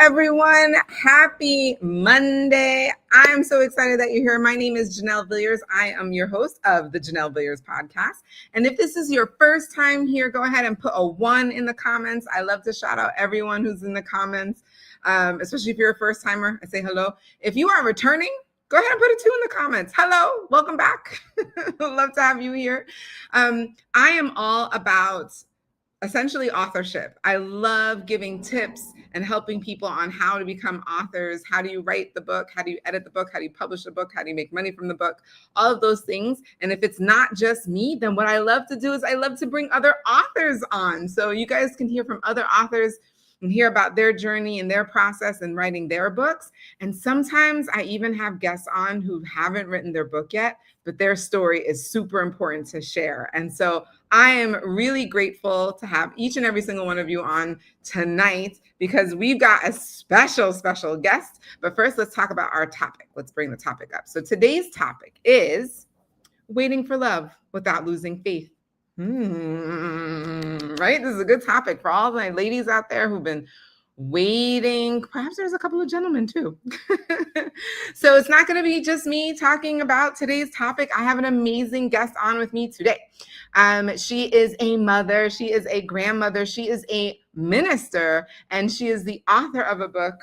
everyone. Happy Monday. I'm so excited that you're here. My name is Janelle Villiers. I am your host of the Janelle Villiers Podcast. And if this is your first time here, go ahead and put a 1 in the comments. I love to shout out everyone who's in the comments, especially if you're a first timer. I say hello. If you are returning, go ahead and put a 2 in the comments. Hello, welcome back. Love to have you here. I am all about essentially authorship. I love giving tips and helping people on how to become authors. How do you write the book? How do you edit the book? How do you publish the book? How do you make money from the book? All of those things. And if it's not just me, then what I love to do is I love to bring other authors on. So you guys can hear from other authors and hear about their journey and their process in writing their books. And sometimes I even have guests on who haven't written their book yet, but their story is super important to share. And so I am really grateful to have each and every single one of you on tonight because we've got a special guest. But first, let's talk about our topic. Let's bring the topic up. So today's topic is waiting for love without losing faith. Right? This is a good topic for all my ladies out there who've been waiting. Perhaps there's a couple of gentlemen too. So it's not going to be just me talking about today's topic. I have an amazing guest on with me today. She is a mother. She is a grandmother. She is a minister, and she is the author of a book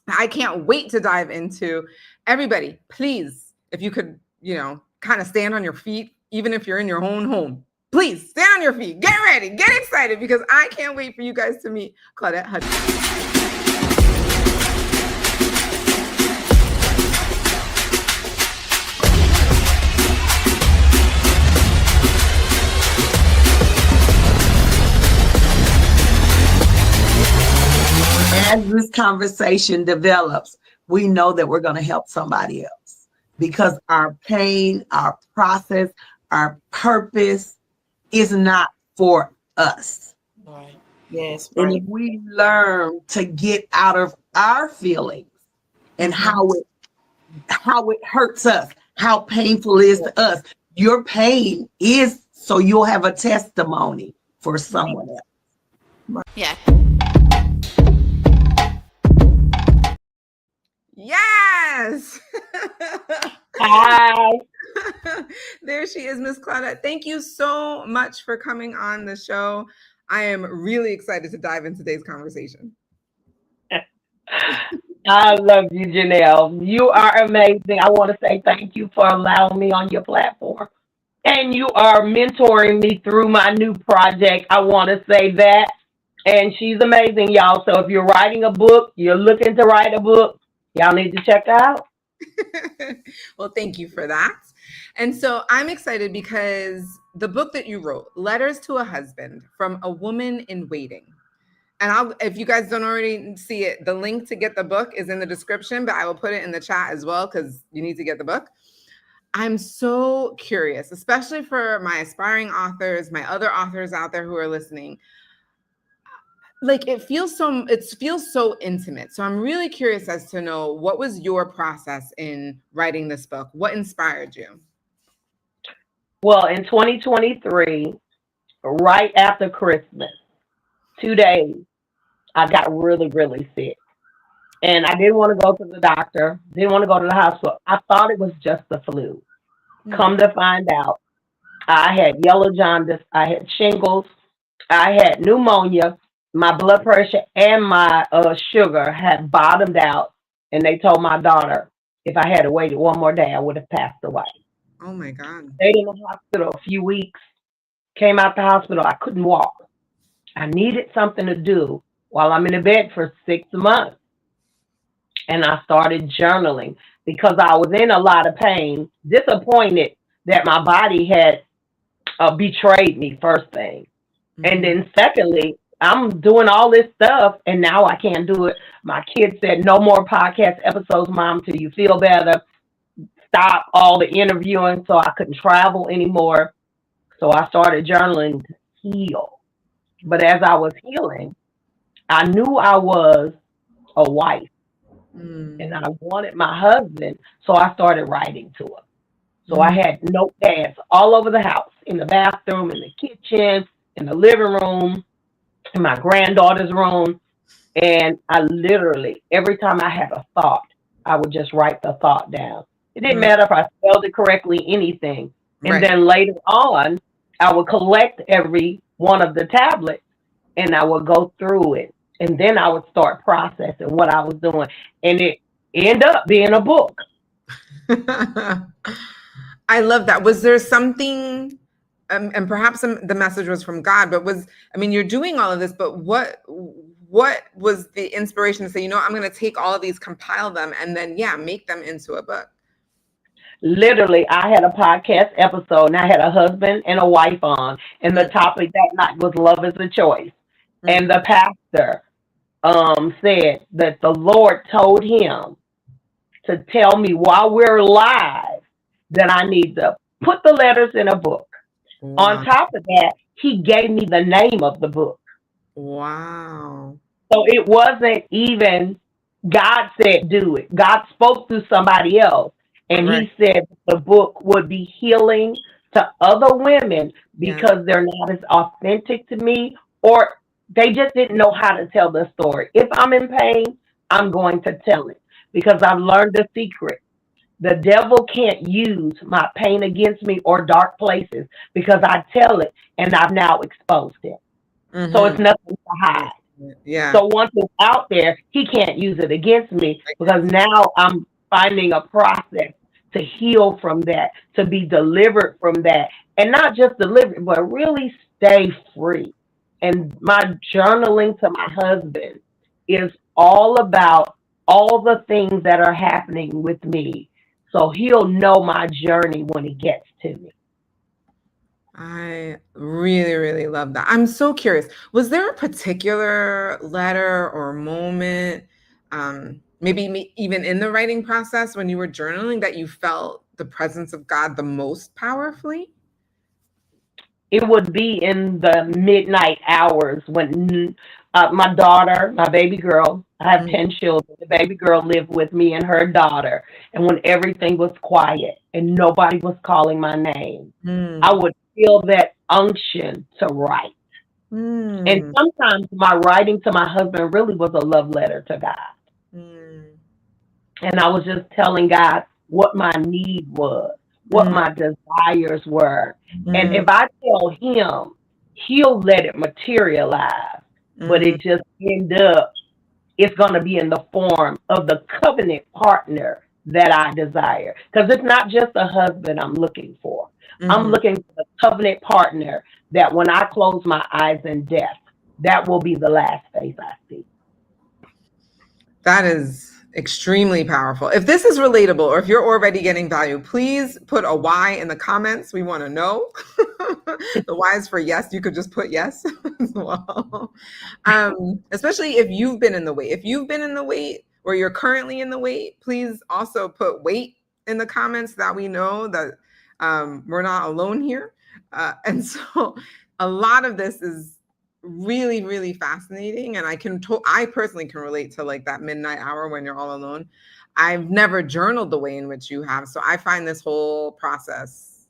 I can't wait to dive into. Everybody, please, if you could, kind of stand on your feet, even if you're in your own home. Please stand on your feet, get ready, get excited, because I can't wait for you guys to meet Claudette Hutchinson. As this conversation develops, we know that we're going to help somebody else because our pain, our process, our purpose is not for us. Right. Yes. And Right. if we learn to get out of our feelings and how it hurts us, how painful it is to us, your pain is so you'll have a testimony for someone else. Yeah. Yes. Hi. There she is, Miss Claudette. Thank you so much for coming on the show. I am really excited to dive into today's conversation. I love you, Janelle. You are amazing. I want to say thank you for allowing me on your platform. And you are mentoring me through my new project. I want to say that. And she's amazing, y'all. So if you're writing a book, you're looking to write a book, y'all need to check her out. Well, thank you for that. And so I'm excited because the book that you wrote, Letters to a Husband from a Woman in Waiting. And if you guys don't already see it, the link to get the book is in the description, but I will put it in the chat as well because you need to get the book. I'm so curious, especially for my aspiring authors, my other authors out there who are listening. Like it feels so intimate. So I'm really curious as to know, what was your process in writing this book? What inspired you? Well, in 2023, right after Christmas, 2 days, I got really, really sick. And I didn't want to go to the doctor, didn't want to go to the hospital. I thought it was just the flu. Mm-hmm. Come to find out, I had yellow jaundice, I had shingles, I had pneumonia. My blood pressure and my sugar had bottomed out, and they told my daughter if I had waited one more day, I would have passed away. Oh my God. Stayed in the hospital a few weeks, came out the hospital, I couldn't walk. I needed something to do while I'm in the bed for 6 months. And I started journaling because I was in a lot of pain, disappointed that my body had betrayed me, first thing. Mm-hmm. And then secondly, I'm doing all this stuff and now I can't do it. My kids said, no more podcast episodes, Mom, till you feel better. Stop all the interviewing, so I couldn't travel anymore. So I started journaling to heal. But as I was healing, I knew I was a wife and I wanted my husband. So I started writing to him. So I had notepads all over the house, in the bathroom, in the kitchen, in the living room, in my granddaughter's room. And I literally, every time I had a thought, I would just write the thought down. It didn't Mm, matter if I spelled it correctly, anything. And right. then later on, I would collect every one of the tablets and I would go through it. And then I would start processing what I was doing. And it ended up being a book. I love that. Was there something, and perhaps the message was from God, but I mean, you're doing all of this, but what was the inspiration to say, I'm going to take all of these, compile them, and then, make them into a book? Literally, I had a podcast episode and I had a husband and a wife on, and the topic that night was love is a choice. And the pastor said that the Lord told him to tell me while we're live that I need to put the letters in a book. Wow. On top of that, he gave me the name of the book. Wow. So it wasn't even God said do it. God spoke through somebody else. And Right. he said the book would be healing to other women because they're not as authentic to me, or they just didn't know how to tell the story. If I'm in pain, I'm going to tell it because I've learned the secret. The devil can't use my pain against me or dark places because I tell it and I've now exposed it. So it's nothing to hide. Yeah. So once it's out there, he can't use it against me because now I'm finding a process to heal from that, to be delivered from that, and not just delivered, but really stay free. And my journaling to my husband is all about all the things that are happening with me. So he'll know my journey when he gets to me. I really, really love that. I'm so curious. Was there a particular letter or moment, maybe even in the writing process when you were journaling, that you felt the presence of God the most powerfully? It would be in the midnight hours when my daughter, my baby girl, I have 10 children. The baby girl lived with me and her daughter. And when everything was quiet and nobody was calling my name, I would feel that unction to write. And sometimes my writing to my husband really was a love letter to God. And I was just telling God what my need was, what my desires were. And if I tell him, he'll let it materialize. But it just end up, it's going to be in the form of the covenant partner that I desire. Because it's not just a husband I'm looking for. I'm looking for the covenant partner that when I close my eyes in death, that will be the last face I see. That is extremely powerful. If this is relatable or if you're already getting value, please put a Y in the comments. We want to know. The Y is for yes. You could just put yes as well. Especially if you've been in the wait. If you've been in the wait or you're currently in the wait, please also put wait in the comments that we know that we're not alone here. And so a lot of this is really, really fascinating. And I personally can relate to like that midnight hour when you're all alone. I've never journaled the way in which you have. So I find this whole process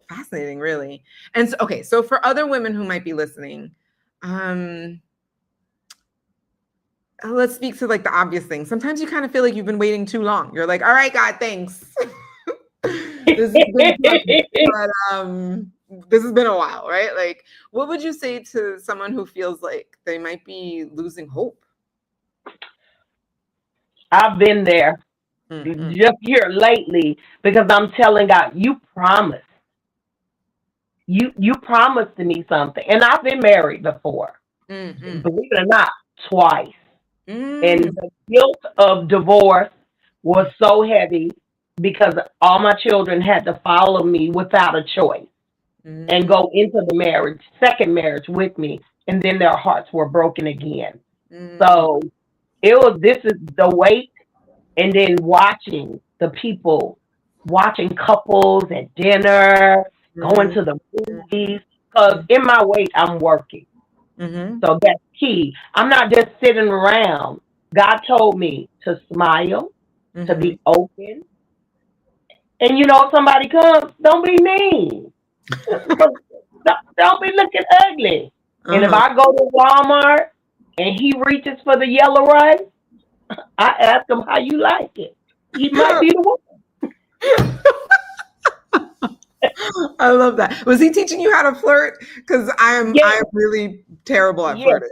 fascinating, really. And so, okay, so for other women who might be listening, let's speak to like the obvious things. Sometimes you kind of feel like you've been waiting too long. You're like, all right, God, thanks. This has been fun, but this has been a while, right? Like, what would you say to someone who feels like they might be losing hope? I've been there just here lately because I'm telling God, you promised. You promised to me something. And I've been married before. Believe it or not, twice. And the guilt of divorce was so heavy because all my children had to follow me without a choice and go into the second marriage with me. And then their hearts were broken again. So this is the weight. And then watching the people, watching couples at dinner, going to the movies. Because in my weight, I'm working. So that's key. I'm not just sitting around. God told me to smile, to be open. And if somebody comes, don't be mean. Don't be looking ugly. And if I go to Walmart and he reaches for the yellow rice, I ask him how you like it. He might be the one. I love that. Was he teaching you how to flirt? Because I'm Yes, really terrible at yes. flirting.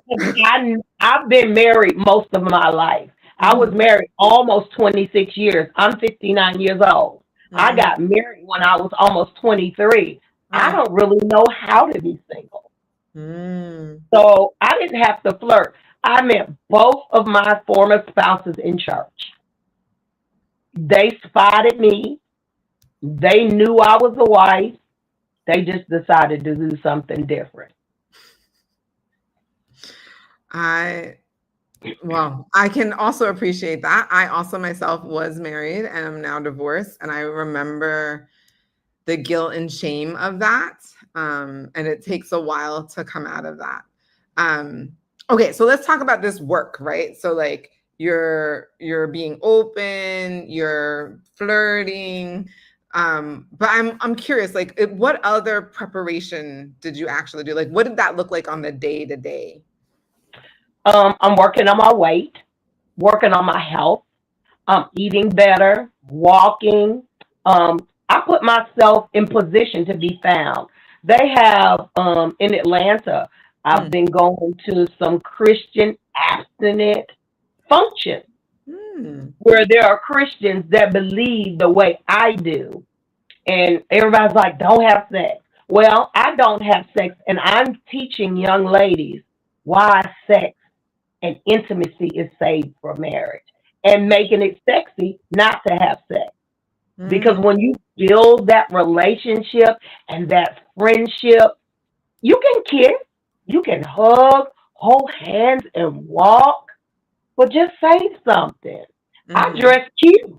I've been married most of my life. I was Mhm, married almost 26 years. I'm 59 years old. I mhm, got married when I was almost 23. I mm, don't really know how to be single. mm. So I didn't have to flirt. I met both of my former spouses in church. They spotted me. They knew I was a wife. They just decided to do something different. I Well, I can also appreciate that. I also myself was married and I'm now divorced, and I remember the guilt and shame of that. And it takes a while to come out of that. Okay, so let's talk about this work, right? So like you're being open, you're flirting. But I'm curious, like what other preparation did you actually do? Like what did that look like on the day to day? I'm working on my weight, working on my health. Eating better, walking. I put myself in position to be found. They have in Atlanta, I've Mm, been going to some Christian abstinent functions mm, where there are Christians that believe the way I do. And everybody's like, don't have sex. Well, I don't have sex, and I'm teaching young ladies why sex and intimacy is saved for marriage and making it sexy not to have sex. Because mm, when you build that relationship and that friendship, you can kiss, you can hug, hold hands, and walk, but just say something. I mm. dress cute.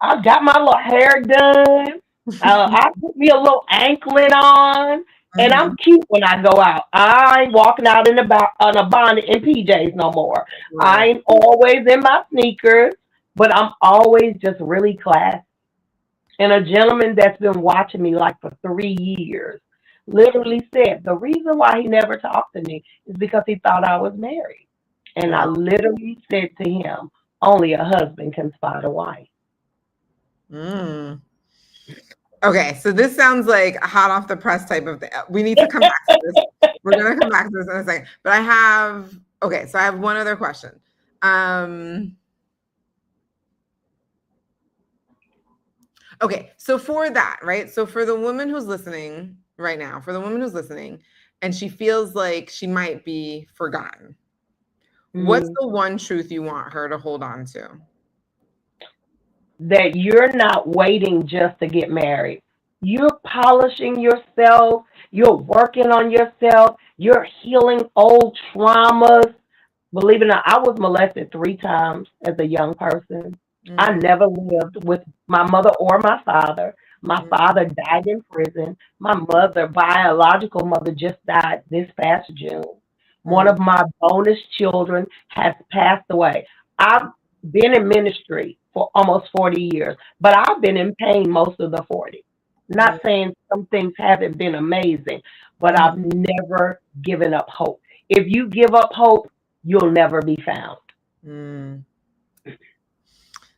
I got my little hair done. I put me a little anklet on, and I'm Mhm. cute when I go out. I ain't walking out in on a bonnet and PJs no more. I Right. ain't always in my sneakers, but I'm always just really classy. And a gentleman that's been watching me like for 3 years literally said the reason why he never talked to me is because he thought I was married. And I Wow. literally said to him, only a husband can spot a wife. Mm. Okay, so this sounds like a hot off the press type of thing. We need to come back to this. We're gonna come back to this in a second. But I have one other question. Um, okay, so for that, right? So for the woman who's listening right now, for the woman who's listening, and she feels like she might be forgotten, what's Mm. the one truth you want her to hold on to? That you're not waiting just to get married. You're polishing yourself, you're working on yourself, you're healing old traumas. Believe it or not, I was molested 3 times as a young person. I Mm, never lived with my mother or my father. My mm, father died in prison. My mother, biological mother, just died this past June. One mm, of my bonus children has passed away. I've been in ministry for almost 40 years, but I've been in pain most of the 40. mm, Not saying some things haven't been amazing, but mm, I've never given up hope. If you give up hope, you'll never be found. mm.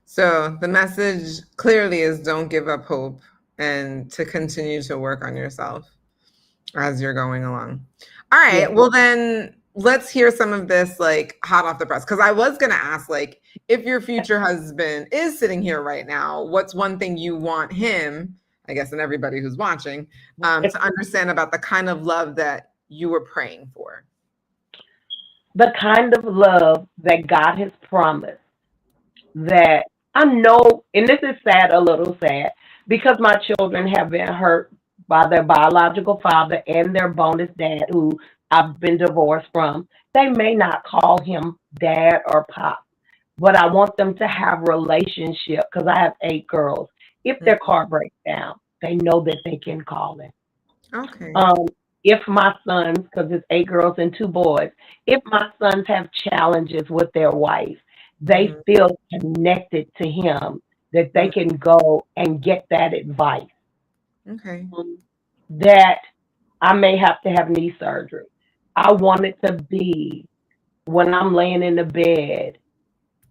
So the message clearly is don't give up hope and to continue to work on yourself as you're going along. All right. Yes. Well, then let's hear some of this like hot off the press. Because I was going to ask, like, if your future husband is sitting here right now, what's one thing you want him, I guess, and everybody who's watching, to understand about the kind of love that you were praying for? The kind of love that God has promised that I know, and this is sad, a little sad, because my children have been hurt by their biological father and their bonus dad, who I've been divorced from. They may not call him dad or pop, but I want them to have relationship because I have 8 girls. If their Mm, car breaks down, they know that they can call him. okay. Um, if my sons, because it's 8 girls and 2 boys, if my sons have challenges with their wife, they Mm, feel connected to him, that they mm, can go and get that advice. okay. That I may have to have knee surgery. I want it to be when I'm laying in the bed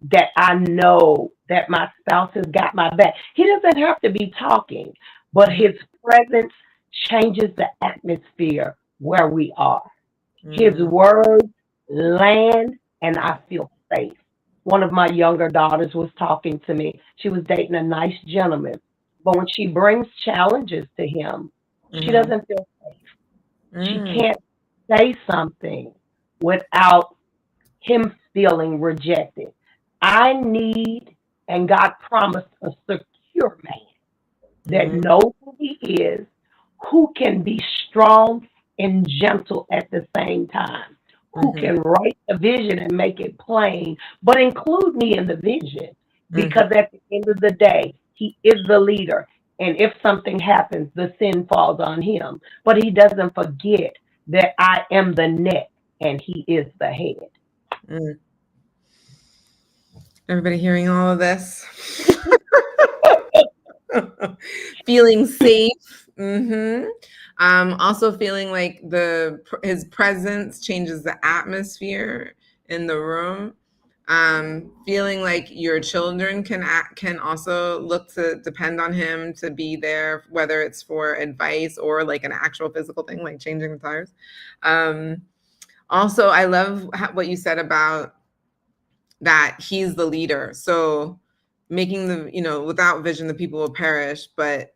that I know that my spouse has got my back. He doesn't have to be talking, but his presence changes the atmosphere where we are. His words land and I feel safe. One of my younger daughters was talking to me. She was dating a nice gentleman, but when she brings challenges to him, she doesn't feel safe. She can't say something without him feeling rejected. I need, and God promised a secure man that knows who he is, who can be strong and gentle at the same time, who can write a vision and make it plain, but include me in the vision. Because at the end of the day, he is the leader. And if something happens, the sin falls on him. But he doesn't forget that I am the neck and he is the head. Everybody hearing all of this? Feeling safe. Also feeling like his presence changes the atmosphere in the room. Feeling like your children can also look to depend on him to be there, whether it's for advice or like an actual physical thing, like changing the tires. Also, I love what you said about that he's the leader. So making without vision, the people will perish, but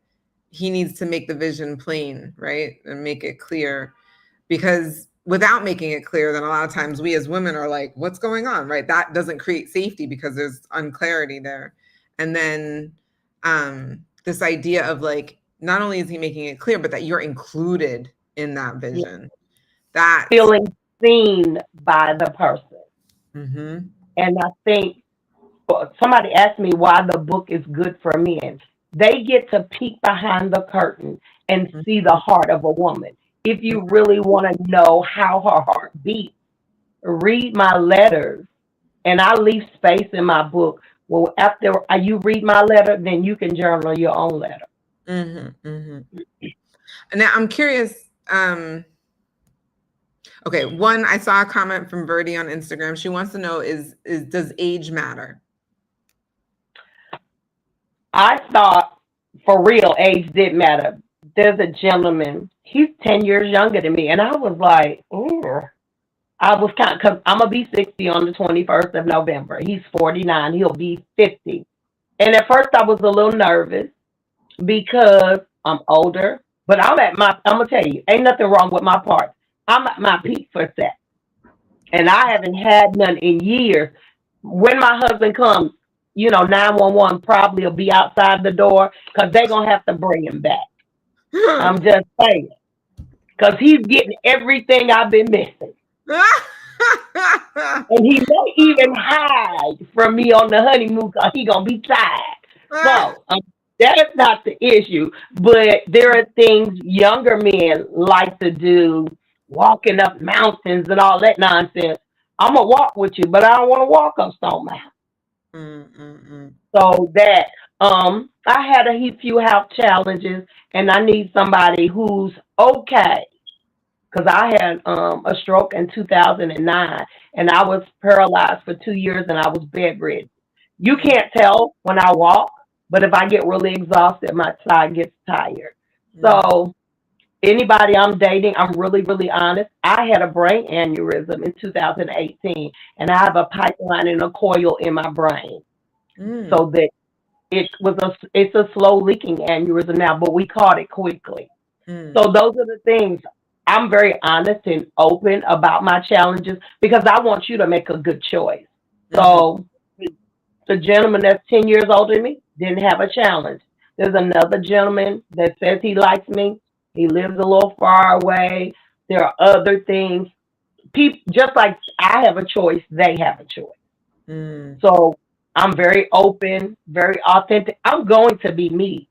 he needs to make the vision plain, right? And make it clear, because without making it clear, then a lot of times we as women are like, what's going on, right? That doesn't create safety because there's unclarity there. And then this idea of like, not only is he making it clear, but that you're included in that vision. That feeling seen by the person. And I think somebody asked me why the book is good for men. They get to peek behind the curtain and see the heart of a woman. If you really want to know how her heart beats, read my letters. And I leave space in my book. Well, after you read my letter, then you can journal your own letter. And now I'm curious. Okay, one, I saw a comment from Verdi on Instagram. She wants to know does age matter? I thought for real age did matter. There's a gentleman, he's 10 years younger than me. And I was like, ooh. I was because I'm going to be 60 on the 21st of November. He's 49. He'll be 50. And at first I was a little nervous because I'm older. But I'm going to tell you, ain't nothing wrong with my part. I'm at my peak for sex. And I haven't had none in years. When my husband comes, 911 probably will be outside the door because they're going to have to bring him back. I'm just saying. Because he's getting everything I've been missing. And he may even hide from me on the honeymoon because he's going to be tired. So that's not the issue. But there are things younger men like to do, walking up mountains and all that nonsense. I'm going to walk with you, but I don't want to walk up Stone Mountain. So that I had a few health challenges, and I need somebody who's okay. Because I had a stroke in 2009, and I was paralyzed for 2 years, and I was bedridden. You can't tell when I walk, but if I get really exhausted, my side gets tired. So anybody I'm dating, I'm really, really honest. I had a brain aneurysm in 2018, and I have a pipeline and a coil in my brain. So that it's a slow leaking aneurysm now, but we caught it quickly. So those are the things. I'm very honest and open about my challenges because I want you to make a good choice. So the gentleman that's 10 years older than me didn't have a challenge. There's another gentleman that says he likes me. He lives a little far away. There are other things. People, just like I have a choice, they have a choice. So I'm very open, very authentic. I'm going to be me.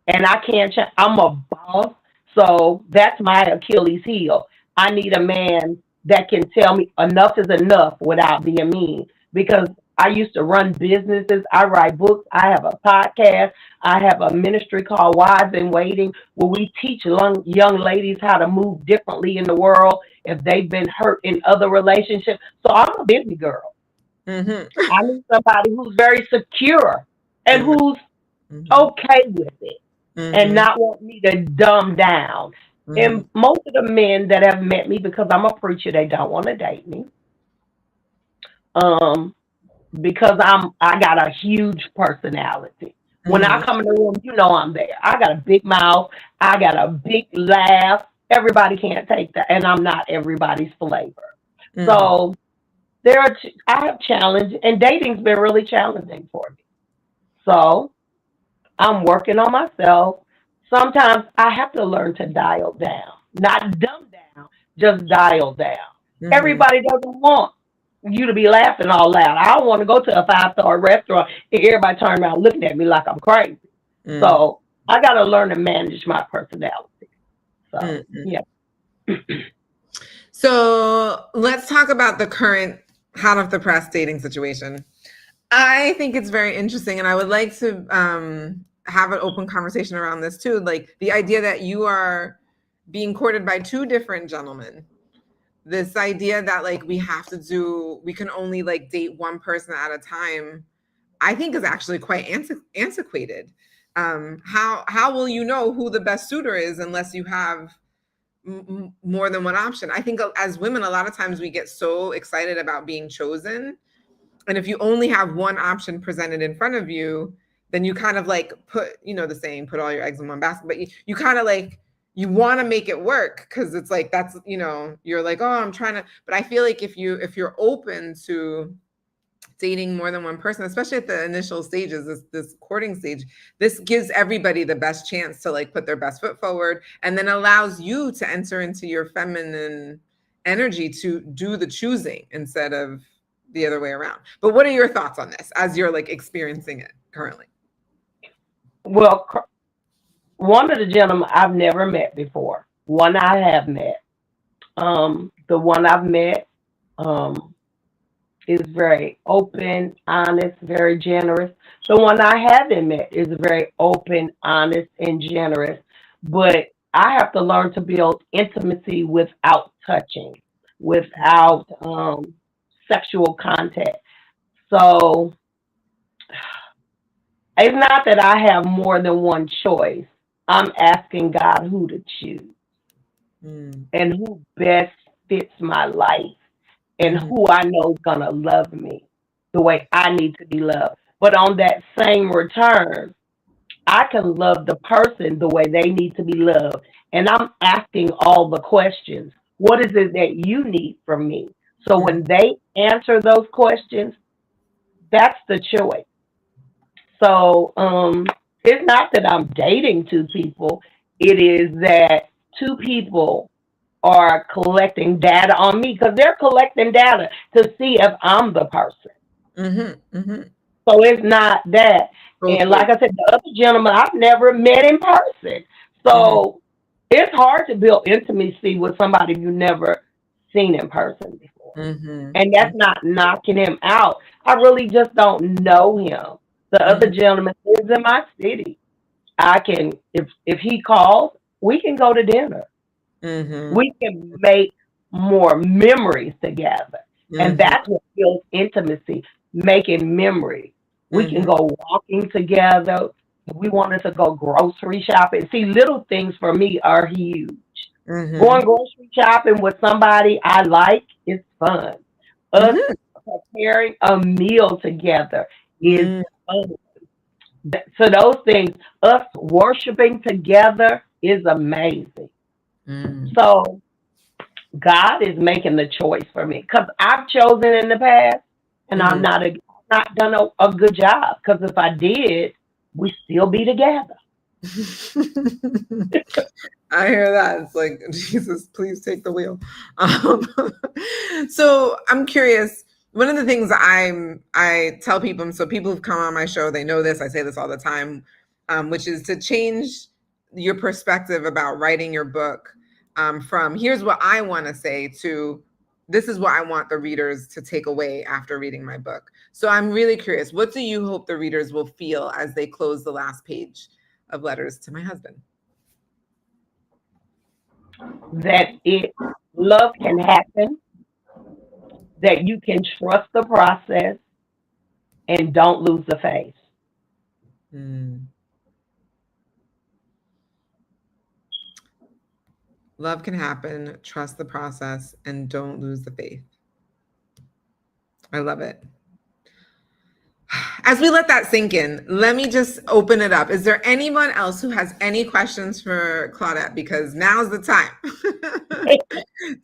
And I can't change. I'm a boss. So that's my Achilles heel. I need a man that can tell me enough is enough without being mean. Because I used to run businesses. I write books. I have a podcast. I have a ministry called Wives in Waiting, where we teach young ladies how to move differently in the world if they've been hurt in other relationships. So I'm a busy girl. Mm-hmm. I need somebody who's very secure and Mm-hmm. who's Mm-hmm. okay with it and Mm-hmm. not want me to dumb down. Mm-hmm. And most of the men that have met me, because I'm a preacher, they don't want to date me. Because I got a huge personality. When I come in the room, you know I'm there. I got a big mouth. I got a big laugh. Everybody can't take that, and I'm not everybody's flavor. Mm-hmm. So I have challenged, and dating's been really challenging for me. So I'm working on myself. Sometimes I have to learn to dial down, not dumb down, just dial down. Mm-hmm. Everybody doesn't want you to be laughing all loud. I don't want to go to a 5-star restaurant and everybody turn around looking at me like I'm crazy. Mm-hmm. So I got to learn to manage my personality. So, yeah. So let's talk about the current hot off the press dating situation. I think it's very interesting, and I would like to have an open conversation around this too. Like the idea that you are being courted by two different gentlemen. This idea that like we can only like date one person at a time, I think is actually quite antiquated. How will you know who the best suitor is unless you have more than one option? I think as women, a lot of times we get so excited about being chosen. And if you only have one option presented in front of you, then you kind of like put, the saying, put all your eggs in one basket, but you kind of like, you want to make it work because it's like, that's, you're like, oh, I'm trying to, but I feel like if you're open to dating more than one person, especially at the initial stages, this courting stage, this gives everybody the best chance to like put their best foot forward, and then allows you to enter into your feminine energy to do the choosing instead of the other way around. But what are your thoughts on this as you're like experiencing it currently? Well, one of the gentlemen I've never met before. One I have met. The one I've met is very open, honest, very generous. The one I haven't met is very open, honest, and generous. But I have to learn to build intimacy without touching, without sexual contact. So it's not that I have more than one choice. I'm asking God who to choose and who best fits my life and who I know is going to love me the way I need to be loved. But on that same return, I can love the person the way they need to be loved. And I'm asking all the questions. What is it that you need from me? So when they answer those questions, that's the choice. So it's not that I'm dating two people. It is that two people are collecting data on me because they're collecting data to see if I'm the person. So it's not that. Okay. And like I said, the other gentleman I've never met in person. So it's hard to build intimacy with somebody you've never seen in person before. And that's not knocking him out. I really just don't know him. The other gentleman lives in my city. I can, if he calls, we can go to dinner. We can make more memories together. And that's what builds intimacy, making memories. We can go walking together. If we wanted to go grocery shopping. See, little things for me are huge. Going grocery shopping with somebody I like is fun. Us preparing a meal together is fun. So those things, us worshiping together is amazing. So God is making the choice for me because I've chosen in the past and I'm not done a good job, because if I did, we'd still be together. I hear that. It's like, Jesus, please take the wheel. So I'm curious. One of the things I tell people, so people who've come on my show, they know this, I say this all the time, which is to change your perspective about writing your book from here's what I want to say to this is what I want the readers to take away after reading my book. So I'm really curious, what do you hope the readers will feel as they close the last page of Letters to My Husband? That love can happen, that you can trust the process, and don't lose the faith. Love can happen, trust the process, and don't lose the faith. I love it. As we let that sink in, let me just open it up. Is there anyone else who has any questions for Claudette? Because now's the time.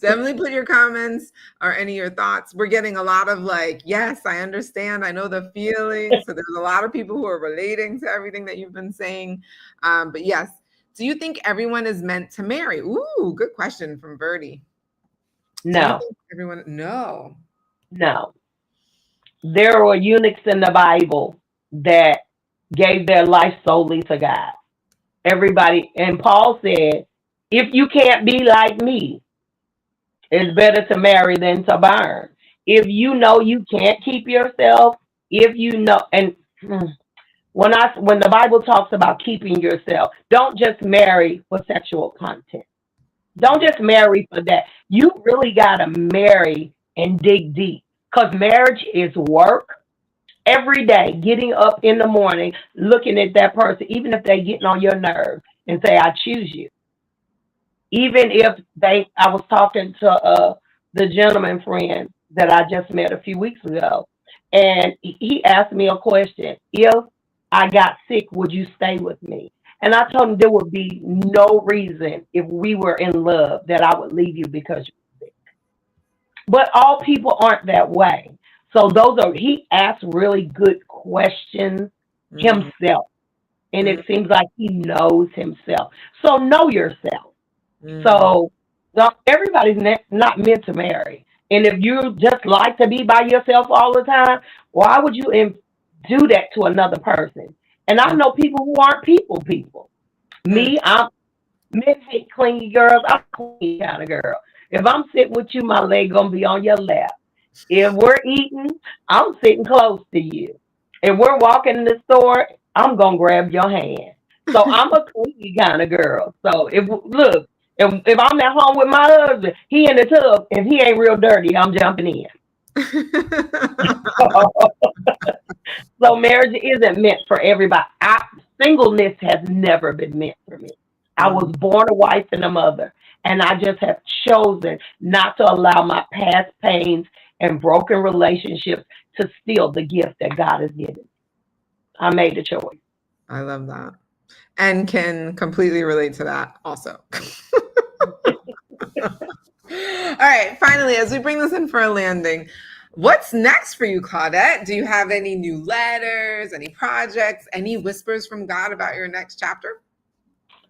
Definitely put your comments or any of your thoughts. We're getting a lot of like, yes, I understand. I know the feeling. So there's a lot of people who are relating to everything that you've been saying. But yes, do you think everyone is meant to marry? Ooh, good question from Verdi. No. Everyone, no. No. There were eunuchs in the Bible that gave their life solely to God. Everybody, and Paul said, if you can't be like me, it's better to marry than to burn. If you know you can't keep yourself, if you know, and when the Bible talks about keeping yourself, don't just marry for sexual content. Don't just marry for that. You really got to marry and dig deep. Because marriage is work every day, getting up in the morning, looking at that person, even if they're getting on your nerves, and say, I choose you. Even if I was talking to the gentleman friend that I just met a few weeks ago, and he asked me a question. If I got sick, would you stay with me? And I told him there would be no reason if we were in love that I would leave you because you. But all people aren't that way. So he asks really good questions himself. And it seems like he knows himself. So know yourself. So everybody's not meant to marry. And if you just like to be by yourself all the time, why would you do that to another person? And I know people who aren't people. Me, men hate clingy girls. I'm a clingy kind of girl. If I'm sitting with you, my leg gonna be on your lap. If we're eating, I'm sitting close to you. If we're walking in the store, I'm gonna grab your hand. So I'm a clingy kind of girl. So if I'm at home with my husband, he in the tub. If he ain't real dirty, I'm jumping in. So marriage isn't meant for everybody. Singleness has never been meant for me. I was born a wife and a mother. And I just have chosen not to allow my past pains and broken relationships to steal the gift that God has given. I made the choice. I love that. And can completely relate to that also. All right. Finally, as we bring this in for a landing, what's next for you, Claudette? Do you have any new letters, any projects, any whispers from God about your next chapter?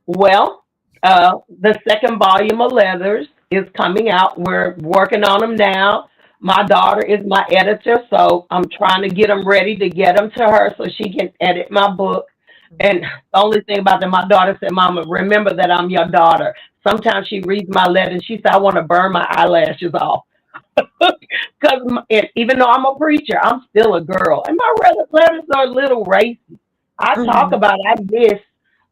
Well, the second volume of Letters is coming out. We're working on them now. My daughter is my editor, so I'm trying to get them ready to get them to her so she can edit my book. And the only thing about that, my daughter said, Mama, remember that I'm your daughter. Sometimes she reads my letters. She said, I want to burn my eyelashes off. Because even though I'm a preacher, I'm still a girl. And my letters are a little racy. I talk about, I miss.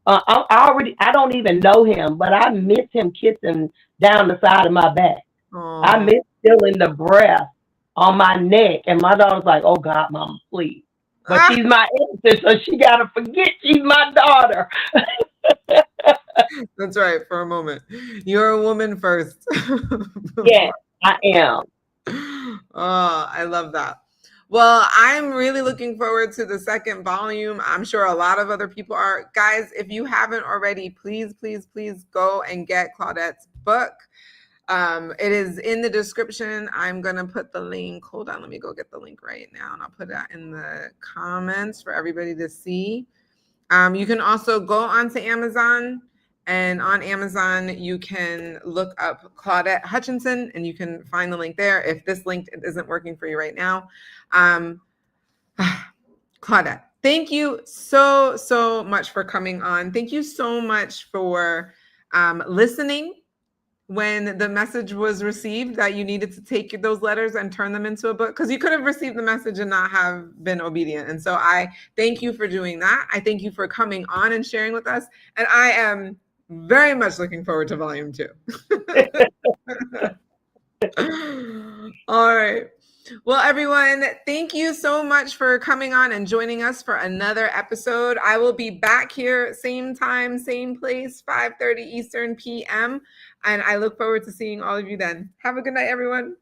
I don't even know him, but I miss him kissing down the side of my back. Aww. I miss feeling the breath on my neck. And my daughter's like, oh, God, Mama, please. But she's my editor, so she got to forget she's my daughter. That's right, for a moment. You're a woman first. Yes, I am. Oh, I love that. Well, I'm really looking forward to the second volume. I'm sure a lot of other people are. Guys, if you haven't already, please, please, please go and get Claudette's book. It is in the description. I'm going to put the link. Hold on. Let me go get the link right now. And I'll put that in the comments for everybody to see. You can also go onto Amazon. And on Amazon, you can look up Claudette Hutchinson and you can find the link there. If this link isn't working for you right now. Claudette, thank you so much for coming on. Thank you so much for listening. when the message was received that you needed to take those letters and turn them into a book? Because you could have received the message and not have been obedient. And so I thank you for doing that. I thank you for coming on and sharing with us. And I am very much looking forward to volume 2. All right. Well, everyone, thank you so much for coming on and joining us for another episode. I will be back here, same time, same place, 5:30 Eastern PM. And I look forward to seeing all of you then. Have a good night, everyone.